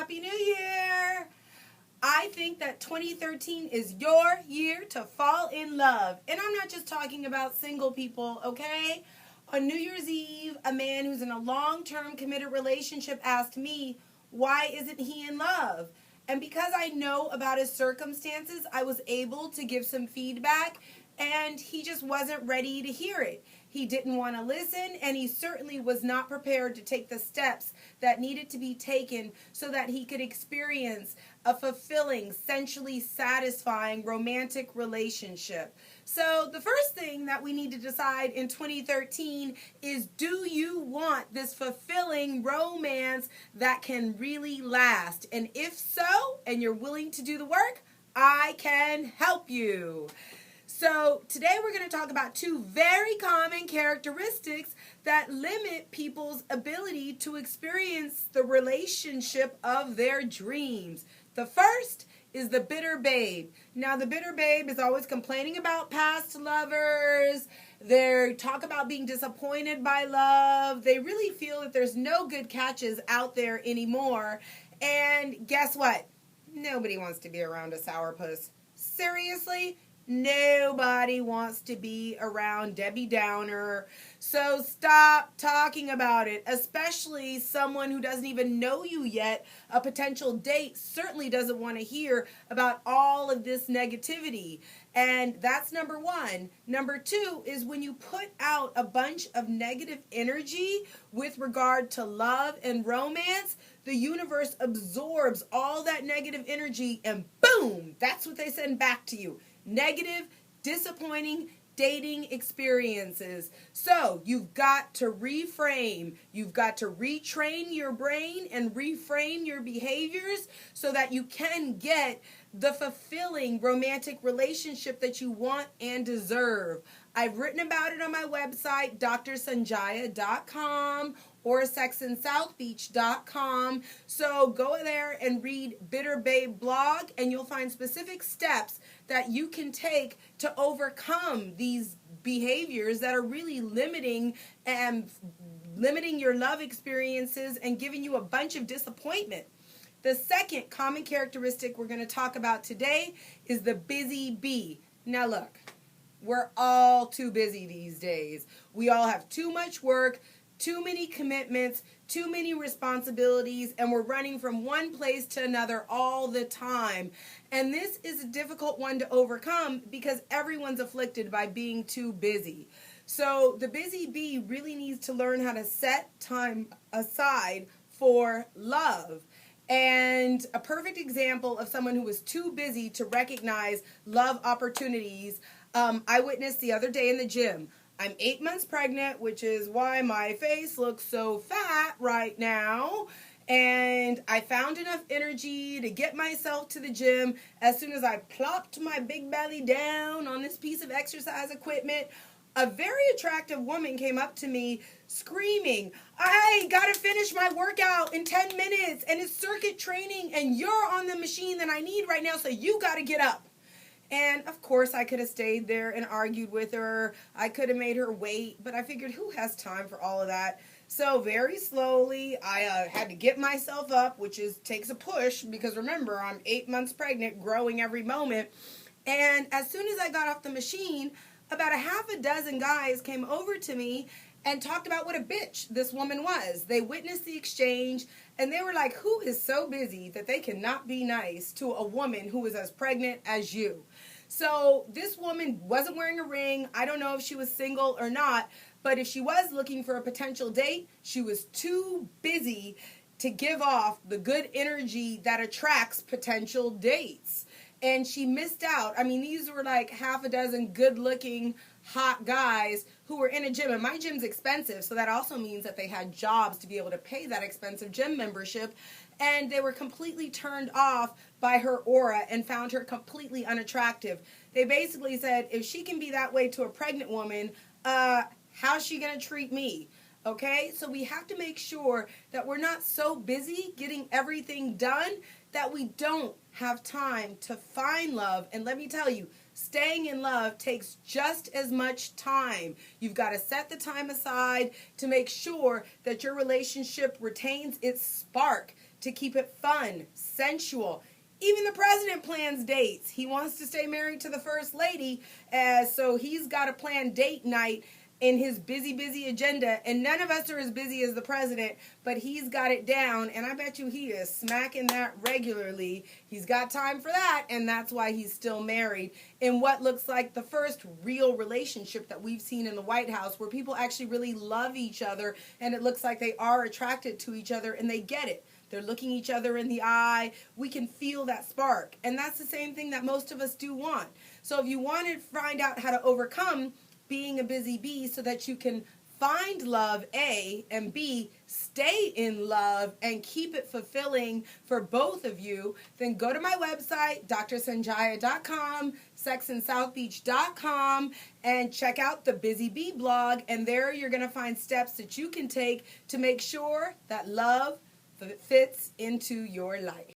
Happy New Year! I think that 2013 is your year to fall in love. And I'm not just talking about single people, okay? On New Year's Eve, a man who's in a long-term committed relationship asked me, why isn't he in love? And because I know about his circumstances, I was able to give some feedback, and he just wasn't ready to hear it. He didn't want to listen, and he certainly was not prepared to take the steps that needed to be taken so that he could experience a fulfilling, sensually satisfying romantic relationship. So the first thing that we need to decide in 2013 is, do you want this fulfilling romance that can really last? And if so, and you're willing to do the work, I can help you. So today we're going to talk about two very common characteristics that limit people's ability to experience the relationship of their dreams. The first is the bitter babe. Now, the bitter babe is always complaining about past lovers. They talk about being disappointed by love. They really feel that there's no good catches out there anymore. And guess what? Nobody wants to be around a sourpuss. Seriously? Nobody wants to be around Debbie Downer. So stop talking about it, especially someone who doesn't even know you yet. A potential date certainly doesn't want to hear about all of this negativity. And that's number one. Number two is when you put out a bunch of negative energy with regard to love and romance, the universe absorbs all that negative energy and boom, that's what they send back to you. Negative, disappointing dating experiences. So you've got to reframe. You've got to retrain your brain and reframe your behaviors so that you can get the fulfilling romantic relationship that you want and deserve. I've written about it on my website, drsonjia.com or sexandsouthbeach.com. So go there and read Bitter Babe blog, and you'll find specific steps that you can take to overcome these behaviors that are really limiting your love experiences and giving you a bunch of disappointment. The second common characteristic we're going to talk about today is the busy bee. Now look, we're all too busy these days. We all have too much work, too many commitments, too many responsibilities, and we're running from one place to another all the time. And this is a difficult one to overcome because everyone's afflicted by being too busy. So the busy bee really needs to learn how to set time aside for love. And a perfect example of someone who was too busy to recognize love opportunities, I witnessed the other day in the gym. I'm 8 months pregnant, which is why my face looks so fat right now. And I found enough energy to get myself to the gym. As soon as I plopped my big belly down on this piece of exercise equipment, a very attractive woman came up to me screaming, I gotta finish my workout in 10 minutes and it's circuit training and you're on the machine that I need right now, so you gotta get up. And of course I could have stayed there and argued with her. I could have made her wait, but I figured who has time for all of that? So very slowly I had to get myself up, which takes a push because remember, I'm 8 months pregnant, growing every moment. And as soon as I got off the machine, about a half a dozen guys came over to me and talked about what a bitch this woman was. They witnessed the exchange, and they were like, who is so busy that they cannot be nice to a woman who is as pregnant as you? So this woman wasn't wearing a ring. I don't know if she was single or not, but if she was looking for a potential date, she was too busy to give off the good energy that attracts potential dates. And she missed out. I mean, these were like half a dozen good-looking, hot guys who were in a gym. And my gym's expensive, so that also means that they had jobs to be able to pay that expensive gym membership. And they were completely turned off by her aura and found her completely unattractive. They basically said, if she can be that way to a pregnant woman, how's she going to treat me? Okay, so we have to make sure that we're not so busy getting everything done that we don't have time to find love. And let me tell you, staying in love takes just as much time. You've got to set the time aside to make sure that your relationship retains its spark. to keep it fun, sensual. Even the president plans dates. He wants to stay married to the first lady, so he's got to plan date night in his busy agenda. And none of us are as busy as the president, but he's got it down. And I bet you he is smacking that regularly. He's got time for that, and that's why he's still married in what looks like the first real relationship that we've seen in the White House, where people actually really love each other, and it looks like they are attracted to each other, and they get it. They're looking each other in the eye. We can feel that spark. And that's the same thing that most of us do want. So if you want to find out how to overcome being a busy bee so that you can find love, A, and B, stay in love and keep it fulfilling for both of you, then go to my website, drsonjia.com, sexinSouthBeach.com, and check out the Busy Bee blog. And there you're going to find steps that you can take to make sure that love fits into your life.